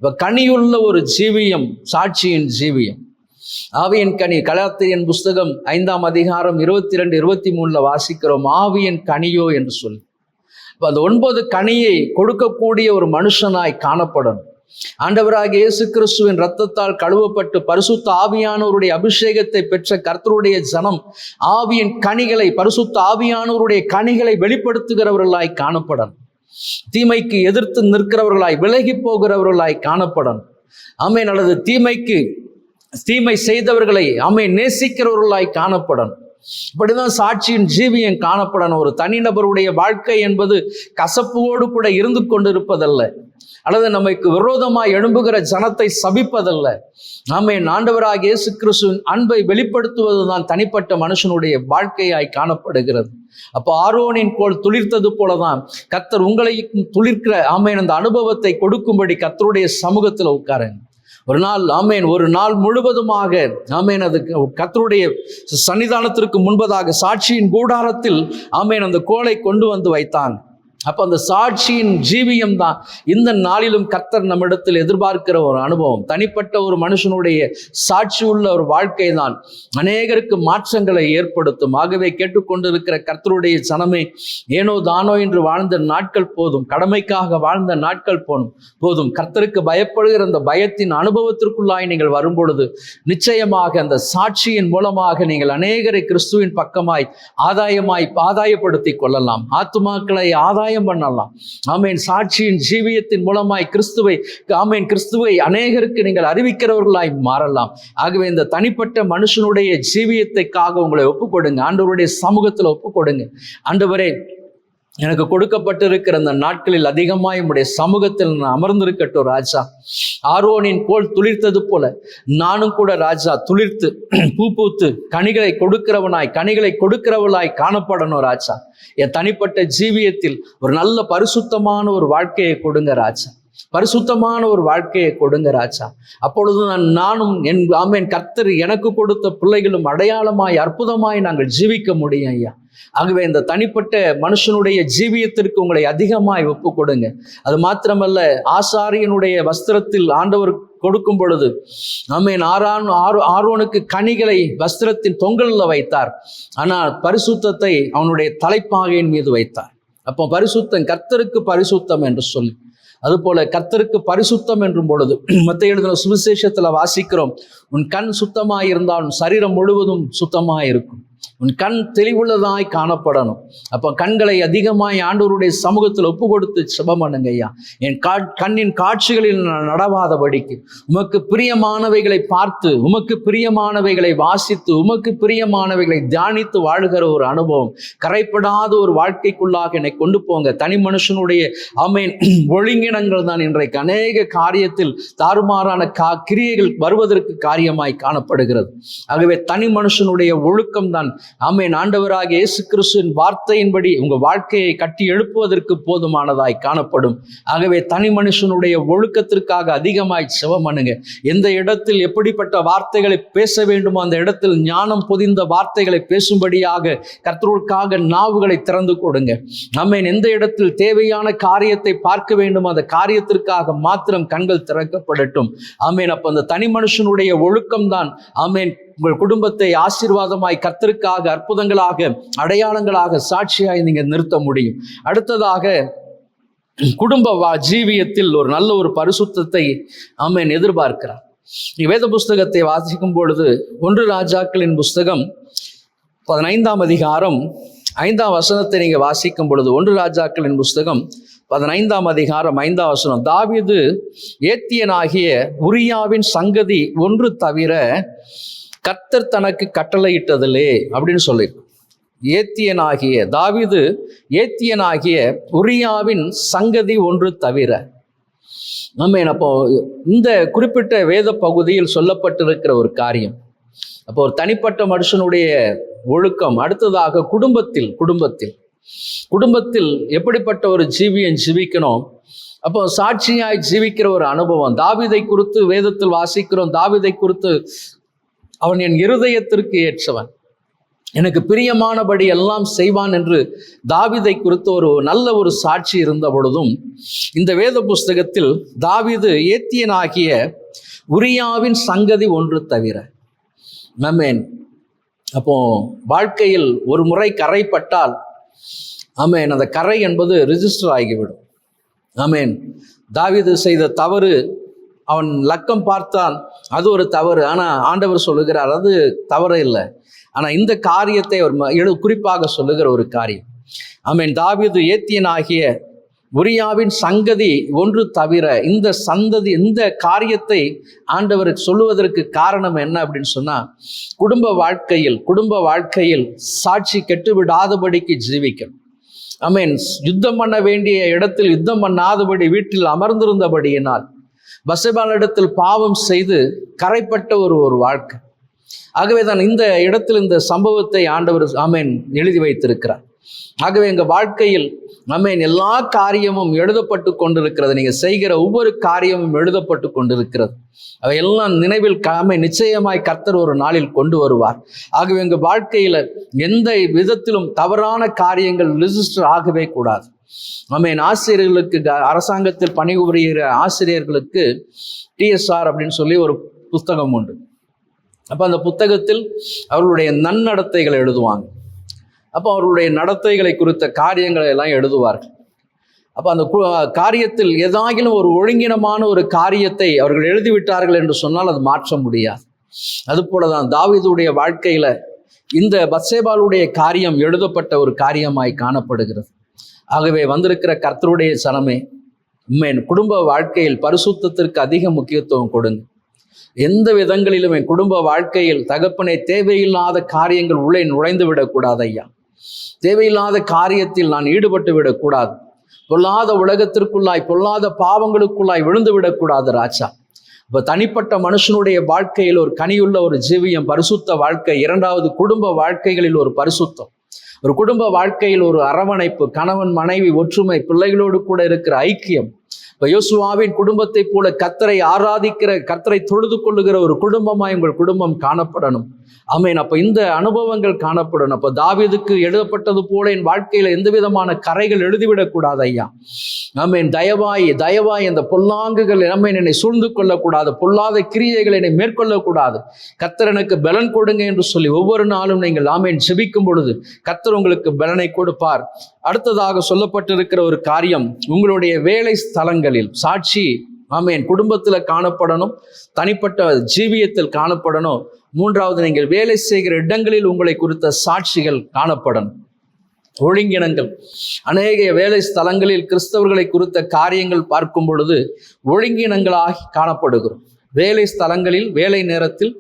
இப்ப கனியுள்ள ஒரு ஜீவியம் சாட்சியின் ஜீவியம். ஆவியின் கனி, கலாத்தியன் புஸ்தகம் 5ஆம் அதிகாரம் 22, 23 வாசிக்கிறோம், ஆவியின் கனியோ என்று சொல்லி. அந்த 9 கனியை கொடுக்கக்கூடிய ஒரு மனுஷனாய் காணப்படணும். ஆண்டவராகிய இயேசு கிறிஸ்துவின் இரத்தத்தால் கழுவப்பட்டு பரிசுத்த ஆவியானவருடைய அபிஷேகத்தை பெற்ற கர்த்தருடைய ஜனம் ஆவியின் கனிகளை, பரிசுத்த ஆவியானவருடைய கனிகளை வெளிப்படுத்துகிறவர்களாய் காணப்படணும். தீமைக்கு எதிர்த்து நிற்கிறவர்களாய், விலகி போகிறவர்களாய் காணப்படணும். ஆமென். அல்லது தீமை செய்தவர்களை ஆமென் நேசிக்கிறவர்களாய் காணப்படணும். இப்படிதான் சாட்சியின் ஜீவியம் காணப்படணும். ஒரு தனிநபருடைய வாழ்க்கை என்பது கசப்போடு கூட இருந்து கொண்டிருப்பதல்ல, அல்லது நமக்கு விரோதமாய் எழும்புகிற ஜனத்தை சபிப்பதல்ல. ஆமென். ஆண்டவராகிய இயேசு கிறிஸ்துவின் அன்பை வெளிப்படுத்துவதுதான் தனிப்பட்ட மனுஷனுடைய வாழ்க்கையாய் காணப்படுகிறது. அப்போ ஆரோனின் கோல் துளிர்த்தது போலதான் கர்த்தர் உங்களையும் துளிர்க்கிற ஆமென் அந்த அனுபவத்தை கொடுக்கும்படி கர்த்தருடைய சமூகத்தில் உட்காருங்க. ஒரு நாள் முழுவதுமாக ஆமென் அது கர்த்தருடைய சன்னிதானத்திற்கு முன்பதாக சாட்சியின் கூடாரத்தில் ஆமென் அந்த கோலை கொண்டு வந்து வைத்தான். அப்போ அந்த சாட்சியின் ஜீவியம் தான் இந்த நாளிலும் கர்த்தர் நம்மிடத்தில் எதிர்பார்க்கிற ஒரு அனுபவம். தனிப்பட்ட ஒரு மனுஷனுடைய சாட்சி உள்ள ஒரு வாழ்க்கை தான் அநேகருக்கு மாற்றங்களை ஏற்படுத்தும். ஆகவே கேட்டுக்கொண்டிருக்கிற கர்த்தருடைய ஜனமே, ஏனோ தானோ என்று வாழ்ந்த நாட்கள் போதும், கடமைக்காக வாழ்ந்த நாட்கள் போதும். கர்த்தருக்கு பயப்படுகிற அந்த பயத்தின் அனுபவத்திற்குள்ளாய் நீங்கள் வரும்பொழுது நிச்சயமாக அந்த சாட்சியின் மூலமாக நீங்கள் அநேகரை கிறிஸ்துவின் பக்கமாய் ஆதாயப்படுத்தி கொள்ளலாம். ஆத்துமாக்களை பண்ணலாம். ஆமென். சாட்சியின் ஜீவியத்தின் மூலமாய் கிறிஸ்துவை அநேகருக்கு நீங்கள் அறிவிக்கிறவர்களாய் மாறலாம். ஆகவே இந்த தனிப்பட்ட மனுஷனுடைய ஜீவியத்தைக்காக உங்களை ஒப்புக்கொடுங்க, ஆண்டவருடைய சமூகத்தில் ஒப்புக்கொடுங்க. ஆண்டவரே, எனக்கு கொடுக்கப்பட்டிருக்கிற அந்த நாட்களில் அதிகமாய் உம்முடைய சமூகத்தில் நான் அமர்ந்திருக்கட்டும் ராஜா. ஆரோனின் கோல் துளிர்த்தது போல நானும் கூட ராஜா துளிர்த்து பூத்து கனிகளை கொடுக்கிறவளாய் காணப்படணும் ராஜா. என் தனிப்பட்ட ஜீவியத்தில் ஒரு நல்ல பரிசுத்தமான ஒரு வாழ்க்கையை கொடுங்க ராஜா. பரிசுத்தமான ஒரு வாழ்க்கையை கொடுங்க ராஜா. அப்பொழுது நானும் ஆமென் கர்த்தர் எனக்கு கொடுத்த பிள்ளைகளும் அடையாளமாய் அற்புதமாய் நாங்கள் ஜீவிக்க முடியும் ஐயா. ஆகவே இந்த தனிப்பட்ட மனுஷனுடைய ஜீவியத்திற்கு உங்களை அதிகமாய் ஒப்பு கொடுங்க. அது மாத்திரமல்ல, ஆசாரியனுடைய வஸ்திரத்தில் ஆண்டவர் கொடுக்கும் பொழுது ஆமென் ஆரோனுக்கு கனிகளை வஸ்திரத்தின் தொங்கல்ல வைத்தார், ஆனால் பரிசுத்தத்தை அவனுடைய தலைப்பாகையின் மீது வைத்தார். அப்போ பரிசுத்தம், கர்த்தருக்கு பரிசுத்தம் என்று சொல்லி, அதுபோல கர்த்தருக்கு பரிசுத்தம் என்றும் பொழுது மத்தேயு எழுதின சுவிசேஷத்துல வாசிக்கிறோம், உன் கண் சுத்தமாயிருந்தால் உன் சரீரம் முழுவதும் சுத்தமாயிருக்கும். உன் கண் தெளிவுள்ளதாய் காணப்படணும். அப்போ கண்களை அதிகமாய் ஆண்டவருடைய சமூகத்தில் ஒப்பு கொடுத்து ஜெபம் பண்ணுங்க. ஐயா, என் கண்ணின் காட்சிகளில் நான் நடவாதபடிக்கு உமக்கு பிரியமானவைகளை பார்த்து, உமக்கு பிரியமானவைகளை வாசித்து, உமக்கு பிரியமானவைகளை தியானித்து வாழுகிற ஒரு அனுபவம், கரைப்படாத ஒரு வாழ்க்கைக்குள்ளாக என்னை கொண்டு போங்க. தனி மனுஷனுடைய ஆமென் ஒழுங்கினங்கள் தான் இன்றைக்கு அநேக காரியத்தில் தாறுமாறான கிரியைகள் வருவதற்கு காரியமாய் காணப்படுகிறது. ஆகவே தனி மனுஷனுடைய ஒழுக்கம் தான் ஆமென் ஆண்டவராகிய இயேசு கிறிஸ்துவின் வார்த்தையின்படி உங்க வாழ்க்கையை கட்டி எழுப்புவதற்கு போதுமானதாய் காணப்படும். ஆகவே தனி மனுஷனுடைய ஒழுக்கத்திற்காக அதிகமாய் ஜெபம் பண்ணுங்க. எந்த இடத்தில் எப்படிப்பட்ட வார்த்தைகளை பேச வேண்டுமோ அந்த இடத்தில் ஞானம் பொதிந்த வார்த்தைகளை பேசும்படியாக கர்த்தருக்காக நாவுகளை திறந்து கொடுங்க. ஆமென். எந்த இடத்தில் தேவையான காரியத்தை பார்க்க வேண்டுமோ அந்த காரியத்திற்காக மாத்திரம் கண்கள் திறக்கப்படட்டும். ஆமென். அப்ப அந்த தனி மனுஷனுடைய ஒழுக்கம் தான் ஆமென் உங்கள் குடும்பத்தை ஆசீர்வாதமாய் கர்த்தருக்காக அற்புதங்களாக அடையாளங்களாக சாட்சியாய் நீங்க நிறுத்த முடியும். அடுத்ததாக குடும்ப ஜீவியத்தில் ஒரு நல்ல ஒரு பரிசுத்தத்தை ஆமென் எதிர்பார்க்கிறார். வேத புஸ்தகத்தை வாசிக்கும் பொழுது 1 ராஜாக்களின் புஸ்தகம் 15ஆம் அதிகாரம் 5ஆம் வசனத்தை நீங்க வாசிக்கும் பொழுது 1 ராஜாக்களின் புஸ்தகம் 15ஆம் அதிகாரம் 5ஆம் வசனம், தாவீது ஏத்தியனாகிய உரியாவின் சங்கதி ஒன்று தவிர கர்த்தர் தனக்கு கட்டளையிட்டதில்லே அப்படின்னு சொல்லியிருக்கு. தாவீது ஏத்தியனாகிய உரியாவின் சங்கதி ஒன்று தவிர. அப்போ இந்த குறிப்பிட்ட வேத பகுதியில் சொல்லப்பட்டிருக்கிற ஒரு காரியம், அப்போ ஒரு தனிப்பட்ட மனுஷனுடைய ஒழுக்கம். அடுத்ததாக குடும்பத்தில் எப்படிப்பட்ட ஒரு ஜீவிக்கணும். அப்போ சாட்சியாய் ஜீவிக்கிற ஒரு அனுபவம். தாவீதை குறித்து வேதத்தில் வாசிக்கிறோம். தாவீதை குறித்து அவன் என் இருதயத்திற்கு ஏற்றவன், எனக்கு பிரியமானபடி எல்லாம் செய்வான் என்று தாவீதை குறித்து ஒரு நல்ல ஒரு சாட்சி இருந்த பொழுதும், இந்த வேத புஸ்தகத்தில் தாவீது ஏத்தியனாகிய உரியாவின் சங்கதி ஒன்று தவிர. ஆமென். அப்போ வாழ்க்கையில் ஒரு முறை கரைப்பட்டால் ஆமென் அந்த கரை என்பது ரிஜிஸ்டர் ஆகிவிடும். ஆமென். தாவீது செய்த தவறு, அவன் லக்கம் பார்த்தான், அது ஒரு தவறு. ஆனால் ஆண்டவர் சொல்லுகிறார் அது தவறு இல்லை. ஆனால் இந்த காரியத்தை அவர் குறிப்பாக சொல்லுகிற ஒரு காரியம். ஆமென். தாவீது ஏத்தியனாகிய உரியாவின் சங்கதி ஒன்று தவிர. இந்த காரியத்தை ஆண்டவர் சொல்லுவதற்கு காரணம் என்ன அப்படின்னு சொன்னா, குடும்ப வாழ்க்கையில் சாட்சி கெட்டுவிடாதபடிக்கு ஜீவிக்கணும். ஆமென். யுத்தம் பண்ண வேண்டிய இடத்தில் யுத்தம் பண்ணாதபடி வீட்டில் அமர்ந்திருந்தபடியினால் பத்சேபாளிடத்தில் பாவம் செய்து கரைப்பட்ட ஒரு வாழ்க்கை. ஆகவே தான் இந்த இடத்தில் இந்த சம்பவத்தை ஆண்டவர் ஆமென் எழுதி வைத்திருக்கிறார். ஆகவே எங்க வாழ்க்கையில் ஆமென் எல்லா காரியமும் எழுதப்பட்டு கொண்டிருக்கிறது. நீங்க செய்கிற ஒவ்வொரு காரியமும் எழுதப்பட்டு கொண்டிருக்கிறது. அவை எல்லாம் நினைவில் நிச்சயமாய் கர்த்தர் ஒரு நாளில் கொண்டு வருவார். ஆகவே எங்க வாழ்க்கையில எந்த விதத்திலும் தவறான காரியங்கள் ரிஜிஸ்டர் ஆகவே கூடாது. ஆமென். ஆசிரியர்களுக்கு, அரசாங்கத்தில் பணிபுரிகிற ஆசிரியர்களுக்கு TSR அப்படின்னு சொல்லி ஒரு புத்தகம் உண்டு. அப்போ அந்த புத்தகத்தில் அவர்களுடைய நன்னடத்தைகளை எழுதுவாங்க. அப்போ அவர்களுடைய நடத்தைகளை குறித்த காரியங்களை எல்லாம் எழுதுவார்கள். அப்போ அந்த காரியத்தில் ஏதாகிலும் ஒரு ஒழுங்கினமான ஒரு காரியத்தை அவர்கள் எழுதிவிட்டார்கள் என்று சொன்னால் அது மாற்ற முடியாது. அதுபோல தான் தாவீதுடைய வாழ்க்கையில இந்த பத்சேபாளுடைய காரியம் எழுதப்பட்ட ஒரு காரியமாய் காணப்படுகிறது. ஆகவே வந்திருக்கிற கர்த்தருடைய சனமே, குடும்ப வாழ்க்கையில் பரிசுத்தத்திற்கு அதிக முக்கியத்துவம் கொடுங்க. எந்த விதங்களிலும் என் குடும்ப வாழ்க்கையில் தகப்பனை தேவையில்லாத காரியங்கள் உள்ளே நுழைந்து விடக்கூடாது ஐயா. தேவையில்லாத காரியத்தில் நான் ஈடுபட்டு விடக்கூடாது. பொல்லாத உலகத்திற்குள்ளாய், பொல்லாத பாவங்களுக்குள்ளாய் விழுந்து விடக்கூடாது ராஜா. இப்போ தனிப்பட்ட மனுஷனுடைய வாழ்க்கையில் ஒரு கனியுள்ள ஒரு ஜீவியம், பரிசுத்த வாழ்க்கை. இரண்டாவது, குடும்ப வாழ்க்கைகளில் ஒரு பரிசுத்தம். ஒரு குடும்ப வாழ்க்கையில் ஒரு அரவணைப்பு, கணவன் மனைவி ஒற்றுமை, பிள்ளைகளோடு கூட இருக்கிற ஐக்கியம். இப்போ யோசுவாவின் குடும்பத்தை போல கர்த்தரை ஆராதிக்கிற, கர்த்தரை தொழுது கொள்ளுகிற ஒரு குடும்பமாய் உங்கள் குடும்பம் காணப்படணும். ஆமென். அப்போ இந்த அனுபவங்கள் காணப்படணும். அப்போ தாவீதுக்கு எழுதப்பட்டது போல என் வாழ்க்கையில எந்த விதமான கரைகள் எழுதிவிடக்கூடாது ஐயா. ஆமென். தயவாய் அந்த பொல்லாங்குகள் என்னை சூழ்ந்து கொள்ளக்கூடாது, பொல்லாத கிரியைகள் என்னை மேற்கொள்ளக்கூடாது. கர்த்தர் எனக்கு பலன் கொடுங்க என்று சொல்லி ஒவ்வொரு நாளும் நீங்கள் ஆமென் ஜெபிக்கும் பொழுது கர்த்தர் உங்களுக்கு பலனை கொடுப்பார். அடுத்ததாக சொல்லப்பட்டிருக்கிற ஒரு காரியம், உங்களுடைய வேலை ஸ்தலங்களில் சாட்சி ஆமென். குடும்பத்துல காணப்படணும், தனிப்பட்ட ஜீவியத்தில் காணப்படணும். மூன்றாவது, நீங்கள் வேலை செய்கிற இடங்களில் உங்களை குறித்த சாட்சிகள் காணப்படணும். ஒழுங்கினங்கள். அநேக வேலை ஸ்தலங்களில் கிறிஸ்தவர்களை குறித்த காரியங்கள் பார்க்கும் பொழுது ஒழுங்கினங்களாகி காணப்படுகிறோம். வேலை ஸ்தலங்களில், வேலை நேரத்தில்,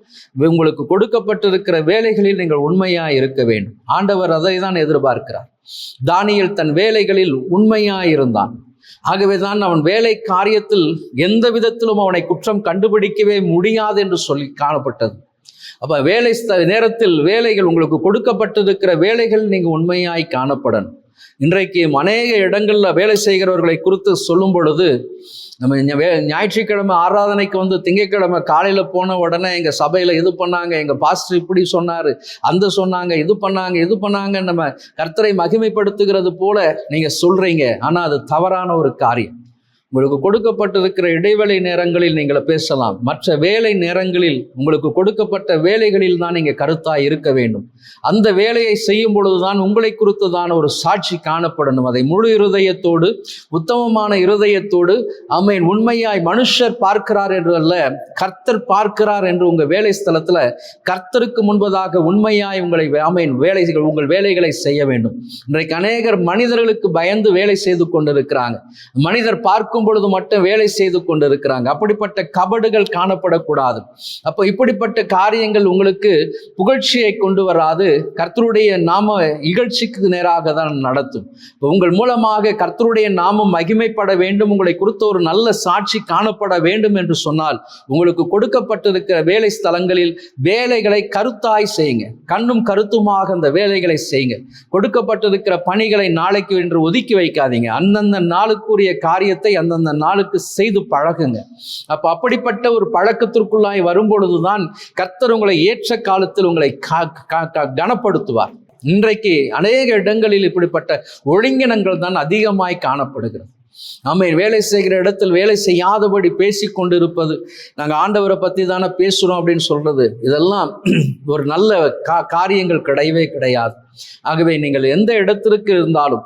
உங்களுக்கு கொடுக்கப்பட்டிருக்கிற வேலைகளில் நீங்கள் உண்மையாய் இருக்க வேண்டும். ஆண்டவர் அதை தான் எதிர்பார்க்கிறார். தானியேல் தன் வேலைகளில் உண்மையாய் இருந்தான். ஆகவேதான் அவன் வேலை காரியத்தில் எந்த விதத்திலும் அவனை குற்றம் கண்டுபிடிக்கவே முடியாது என்று சொல்லி காணப்பட்டது. அப்ப வேலை நேரத்தில் வேலைகள், உங்களுக்கு கொடுக்கப்பட்டிருக்கிற வேலைகள் நீங்க உண்மையாய் காணப்படணும். இன்றைக்கு அநேக இடங்கள்ல வேலை செய்கிறவர்களை குறித்து சொல்லும் பொழுது, நம்ம ஞாயிற்றுக்கிழமை ஆராதனைக்கு வந்து திங்கட்கிழமை காலையில போன உடனே எங்க சபையில இது பண்ணாங்க, எங்க பாஸ்டர் இப்படி சொன்னாரு, அந்த சொன்னாங்க, இது பண்ணாங்க, நம்ம கர்த்தரை மகிமைப்படுத்துகிறது போல நீங்க சொல்றீங்க. ஆனா அது தவறான ஒரு காரியம். உங்களுக்கு கொடுக்கப்பட்டிருக்கிற இடைவேளை நேரங்களில் நீங்கள் பேசலாம். மற்ற வேலை நேரங்களில், உங்களுக்கு கொடுக்கப்பட்ட வேலைகளில் தான் நீங்கள் கருத்தாய் இருக்க வேண்டும். அந்த வேலையை செய்யும் பொழுதுதான் உங்களை குறித்துதான் ஒரு சாட்சி காணப்படணும். அதை முழு இருதயத்தோடு, உத்தமமான இருதயத்தோடு, ஆமென், உண்மையாய் மனுஷர் பார்க்கிறார் என்று அல்ல, கர்த்தர் பார்க்கிறார் என்று உங்கள் வேலை ஸ்தலத்துல கர்த்தருக்கு முன்பதாக உண்மையாய் உங்களை, ஆமென், உங்கள் வேலைகளை செய்ய வேண்டும். இன்றைக்கு அநேகர் மனிதர்களுக்கு பயந்து வேலை செய்து கொண்டிருக்கிறாங்க. மனிதர் பார்க்கும் பொழுது மட்டும் வேலை செய்து கொண்டிருக்கிறாங்க. அப்படிப்பட்ட கபடுகள் காணப்படக்கூடாது. அப்போ இப்படிப்பட்ட காரியங்கள் உங்களுக்கு புகழ்ச்சியை கொண்டு வராது, கர்த்தருடைய நாம இகழ்ச்சிக்கு நேராக தான் நடத்தும். உங்கள் மூலமாக கர்த்தருடைய நாமம் மகிமைப்பட வேண்டும், உங்களை குறித்த ஒரு நல்ல சாட்சி காணப்பட வேண்டும் என்று சொன்னால், உங்களுக்கு கொடுக்கப்பட்டிருக்கிற வேலை ஸ்தலங்களில் வேலைகளை கருத்தாய் செய்யுங்க. கண்ணும் கருத்துமாக அந்த வேலைகளை செய்யுங்க. கொடுக்கப்பட்டிருக்கிற பணிகளை நாளைக்கு என்று ஒதுக்கி வைக்காதீங்க. அந்தந்த நாளுக்குரிய காரியத்தை அந்தந்த நாளுக்கு செய்து பழகுங்க. அப்ப அப்படிப்பட்ட ஒரு பழக்கத்திற்குள்ளாய் வரும்பொழுதுதான் கர்த்தர் உங்களை ஏற்ற காலத்தில் உங்களை கனப்படுத்துவார். இன்றைக்கு அநேக இடங்களில் இப்படிப்பட்ட ஒழுங்கினங்கள் தான் அதிகமாய் காணப்படுகிறது. ஆமென். வேலை செய்கிற இடத்தில் வேலை செய்யாதபடி பேசி கொண்டிருப்பது, நாங்கள் ஆண்டவரை பற்றி தானே பேசுகிறோம் அப்படின்னு சொல்றது, இதெல்லாம் ஒரு நல்ல காரியங்கள் கிடையவே கிடையாது. ஆகவே நீங்கள் எந்த இடத்திற்கு இருந்தாலும்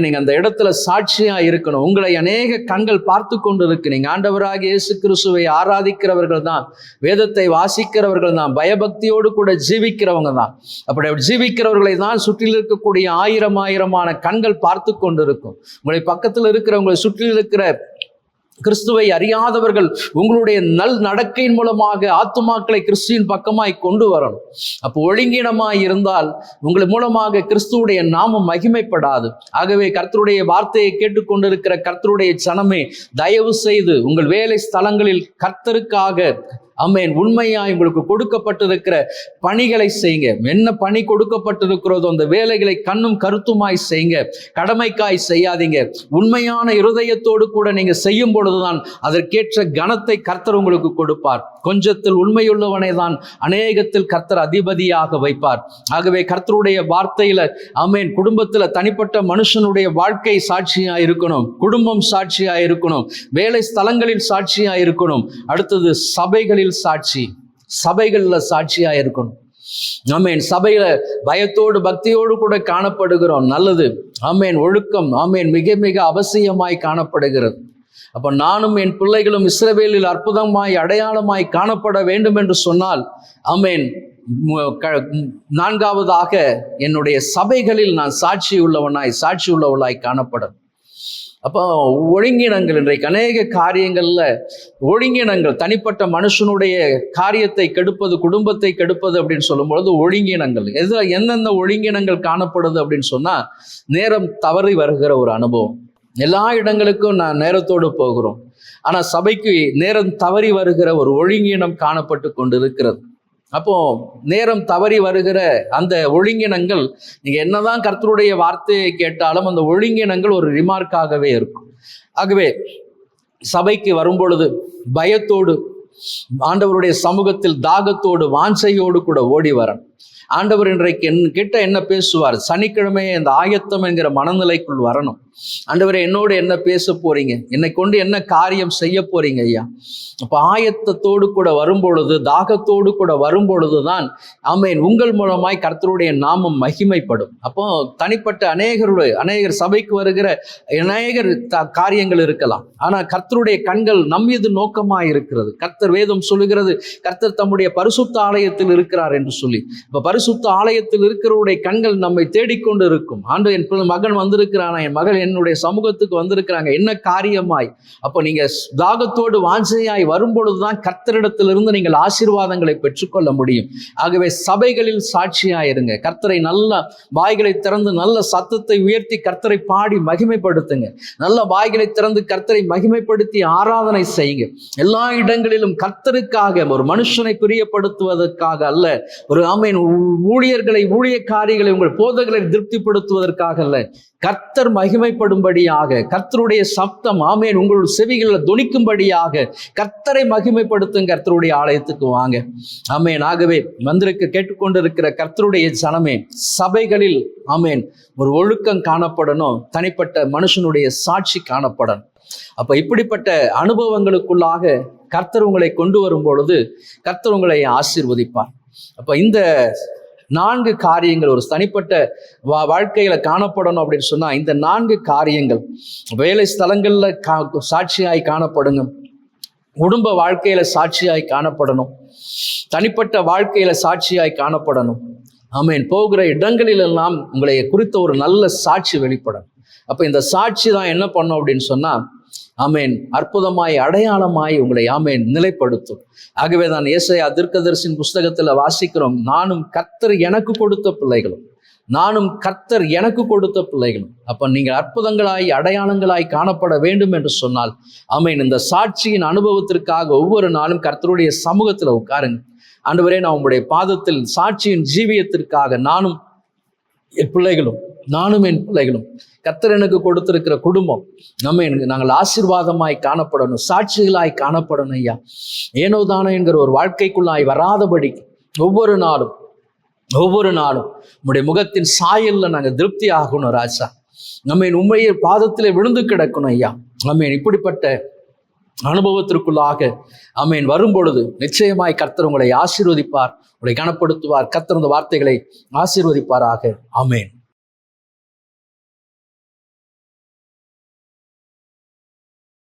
நீங்கள் அந்த இடத்துல சாட்சியா இருக்கணும். உங்களை அநேக கண்கள் பார்த்து கொண்டு இருக்கு. நீங்க ஆண்டவராகிய இயேசு கிறிஸ்துவை ஆராதிக்கிறவர்கள் தான், வேதத்தை வாசிக்கிறவர்கள் தான், பயபக்தியோடு கூட ஜீவிக்கிறவங்க தான். அப்படி ஜீவிக்கிறவர்களை தான் சுற்றில் இருக்கக்கூடிய ஆயிரமான கண்கள் பார்த்து கொண்டு இருக்கும். உங்களை பக்கத்தில் இருக்கிறவங்களை சுற்றில் இருக்கிற கிறிஸ்துவை அறியாதவர்கள் உங்களுடைய நல் நடக்கையின் மூலமாக ஆத்துமாக்களை கிறிஸ்துவின் பக்கமாய் கொண்டு வரணும். அப்போ ஒழுங்கினமாய் இருந்தால் உங்கள் மூலமாக கிறிஸ்துவுடைய நாமம் மகிமைப்படாது. ஆகவே கர்த்தருடைய வார்த்தையை கேட்டுக்கொண்டிருக்கிற கர்த்தருடைய ஜனமே, தயவு செய்து உங்கள் வேலை ஸ்தலங்களில் கர்த்தருக்காக, ஆமென், உண்மையாய் உங்களுக்கு கொடுக்கப்பட்டிருக்கிற பணிகளை செய்யுங்க. என்ன பணி கொடுக்கப்பட்டிருக்கிறதோ அந்த வேலைகளை கண்ணும் கருத்துமாய் செய்யுங்க. கடமைக்காய் செய்யாதீங்க. உண்மையான இருதயத்தோடு கூட நீங்க செய்யும் பொழுதுதான் அதற்கேற்ற கனத்தை கர்த்தர் உங்களுக்கு கொடுப்பார். கொஞ்சத்தில் உண்மையுள்ளவனை தான் அநேகத்தில் கர்த்தர் அதிபதியாக வைப்பார். ஆகவே கர்த்தருடைய வார்த்தையில, ஆமென், குடும்பத்துல தனிப்பட்ட மனுஷனுடைய வாழ்க்கை சாட்சியா இருக்கணும், குடும்பம் சாட்சியா இருக்கணும், வேலை ஸ்தலங்களில் சாட்சியா இருக்கணும். அடுத்தது சபைகளில் சாட்சி, சபைகள்ல சாட்சியா இருக்கணும். ஆமென். சபையில பயத்தோடு பக்தியோடு கூட காணப்படுகிறோம், நல்லது. ஆமென். ஒழுக்கம், ஆமென், மிக மிக அவசியமாய் காணப்படுகிறது. அப்ப நானும் என் பிள்ளைகளும் இஸ்ரவேலில் அற்புதமாய் அடையாளமாய் காணப்பட வேண்டும் என்று சொன்னால், ஆமென், நான்காவதாக என்னுடைய சபைகளில் நான் சாட்சி உள்ளவளாய் காணப்படும். அப்போ ஒழுங்கினங்கள், இன்றைக்கு அநேக காரியங்கள்ல ஒழுங்கினங்கள், தனிப்பட்ட மனுஷனுடைய காரியத்தை கெடுப்பது, குடும்பத்தை கெடுப்பது அப்படின்னு சொல்லும் பொழுது ஒழுங்கினங்கள், எந்தெந்த ஒழுங்கினங்கள் காணப்படுது அப்படின்னு சொன்னா, நேரம் தவறி வருகிற ஒரு அனுபவம். எல்லா இடங்களுக்கும் நான் நேரத்தோடு போகிறோம், ஆனா சபைக்கு நேரம் தவறி வருகிற ஒரு ஒழுங்கினம் காணப்பட்டு கொண்டு இருக்கிறது. அப்போ நேரம் தவறி வருகிற அந்த ஒழுங்கினங்கள், நீங்க என்னதான் கர்த்தருடைய வார்த்தையை கேட்டாலும் அந்த ஒழுங்கினங்கள் ஒரு ரிமார்க்காகவே இருக்கும். ஆகவே சபைக்கு வரும்பொழுது பயத்தோடு, ஆண்டவருடைய சமூகத்தில் தாகத்தோடு, வாஞ்சையோடு கூட ஓடி வரணும். ஆண்டவர் இன்றைக்கு கிட்ட என்ன பேசுவார்? சனிக்கிழமை இந்த ஆயத்தம் என்கிற மனநிலைக்குள் வரணும். ஆண்டவரே, என்னோடு என்ன பேச போறீங்க? என்னை கொண்டு என்ன காரியம் செய்ய போறீங்க ஐயா? அப்ப ஆயத்தத்தோடு கூட வரும்பொழுது, தாகத்தோடு கூட வரும்பொழுதுதான் ஆமென் உங்கள் மூலமாய் கர்த்தருடைய நாமம் மகிமைப்படும். அப்போ தனிப்பட்ட அநேகர் சபைக்கு வருகிற அநேகர் காரியங்கள் இருக்கலாம். ஆனா கர்த்தருடைய கண்கள் நம் மீது நோக்கமாய் இருக்கிறது. கர்த்தர் வேதம் சொல்லுகிறது, கர்த்தர் தம்முடைய பரிசுத்த ஆலயத்தில் இருக்கிறார் என்று சொல்லி. இப்ப பரிசுத்த ஆலயத்தில் இருக்கிறவருடைய கண்கள் நம்மை தேடிக்கொண்டு இருக்கும். ஆண்டு, என் மகன் வந்திருக்கிறானா, என் மகள் என்னுடைய சமூகத்துக்கு வந்திருக்கிறாங்க, என்ன காரியமாய்? அப்போ நீங்க தாகத்தோடு வாஞ்சையாய் வரும்பொழுதுதான் கர்த்தரிடத்திலிருந்து நீங்கள் ஆசீர்வாதங்களை பெற்றுக்கொள்ள முடியும். ஆகவே சபைகளில் சாட்சியாயிருங்க. கர்த்தரை நல்ல வாய்களை திறந்து நல்ல சத்தத்தை உயர்த்தி கர்த்தரை பாடி மகிமைப்படுத்துங்க. நல்ல வாய்களை திறந்து கர்த்தரை மகிமைப்படுத்தி ஆராதனை செய்யுங்க. எல்லா இடங்களிலும் கர்த்தருக்காக, ஒரு மனுஷனை பிரியப்படுத்துவதற்காக அல்ல, ஒரு ஊழியர்களை, ஊழியக்காரிகளை, உங்கள் போதகளை திருப்திப்படுத்துவதற்காக அல்ல, கர்த்தர் மகிமைப்படும்படியாக, கர்த்தருடைய சப்தம் ஆமென் உங்கள் செவிகளில் தொனிக்கும்படியாக கர்த்தரை மகிமைப்படுத்தும். கர்த்தருடைய ஆலயத்துக்கு வாங்க. ஆமென். ஆகவே வந்திருக்க கேட்டுக்கொண்டிருக்கிற கர்த்தருடைய ஜனமே, சபைகளில் ஆமென் ஒரு ஒழுக்கம் காணப்படணும், தனிப்பட்ட மனுஷனுடைய சாட்சி காணப்படணும். அப்ப இப்படிப்பட்ட அனுபவங்களுக்குள்ளாக கர்த்தர் உங்களை கொண்டு வரும் பொழுது கர்த்தர் உங்களை ஆசீர்வதிப்பார். அப்ப இந்த 4 காரியங்கள் ஒரு தனிப்பட்ட வாழ்க்கையில காணப்படணும் அப்படின்னு சொன்னா, இந்த 4 காரியங்கள் வேலை ஸ்தலங்கள்ல சாட்சியாய் காணப்படுங்க, குடும்ப வாழ்க்கையில சாட்சியாய் காணப்படணும், தனிப்பட்ட வாழ்க்கையில சாட்சியாய் காணப்படணும். ஆமென். போகிற இடங்களிலெல்லாம் உங்களை குறித்த ஒரு நல்ல சாட்சி வெளிப்படும். அப்ப இந்த சாட்சி தான் என்ன பண்ணும் அப்படின்னு சொன்னா, ஆமென் அற்புதமாய் அடையாளமாய் உங்களை ஆமென் நிலைப்படுத்தும். ஆகவே தான் ஏசாயா தீர்க்கதரிசியின் புஸ்தகத்துல வாசிக்கிறோம், நானும் கர்த்தர் எனக்கு கொடுத்த பிள்ளைகளும், நானும் கர்த்தர் எனக்கு கொடுத்த பிள்ளைகளும். அப்ப நீங்கள் அற்புதங்களாய் அடையாளங்களாய் காணப்பட வேண்டும் என்று சொன்னால் ஆமென் இந்த சாட்சியின் அனுபவத்திற்காக ஒவ்வொரு நாளும் கர்த்தருடைய சமூகத்துல உட்காருங்க. ஆண்டவரே, நான் உங்களுடைய பாதத்தில் சாட்சியின் ஜீவியத்திற்காக நானும் என் பிள்ளைகளும் கர்த்தர் எனக்கு கொடுத்திருக்கிற குடும்பம் நாங்கள் ஆசீர்வாதமாய் காணப்படணும், சாட்சிகளாய் காணப்படணும் ஐயா. ஏனோ தானோ என்கிற ஒரு வாழ்க்கைக்குள்ளாய் வராதபடி ஒவ்வொரு நாளும் உம்முடைய முகத்தின் சாயல்ல நாங்கள் திருப்தி ஆகணும் ராஜா. உண்மையை பாதத்திலே விழுந்து கிடக்கணும் ஐயா. இப்படிப்பட்ட அனுபவத்திற்குள்ளாக வரும்பொழுது நிச்சயமாய் கர்த்தர் உங்களை ஆசீர்வதிப்பார், உங்களை கனப்படுத்துவார். கர்த்தர் இந்த வார்த்தைகளை ஆசீர்வதிப்பாராக. ஆமென்.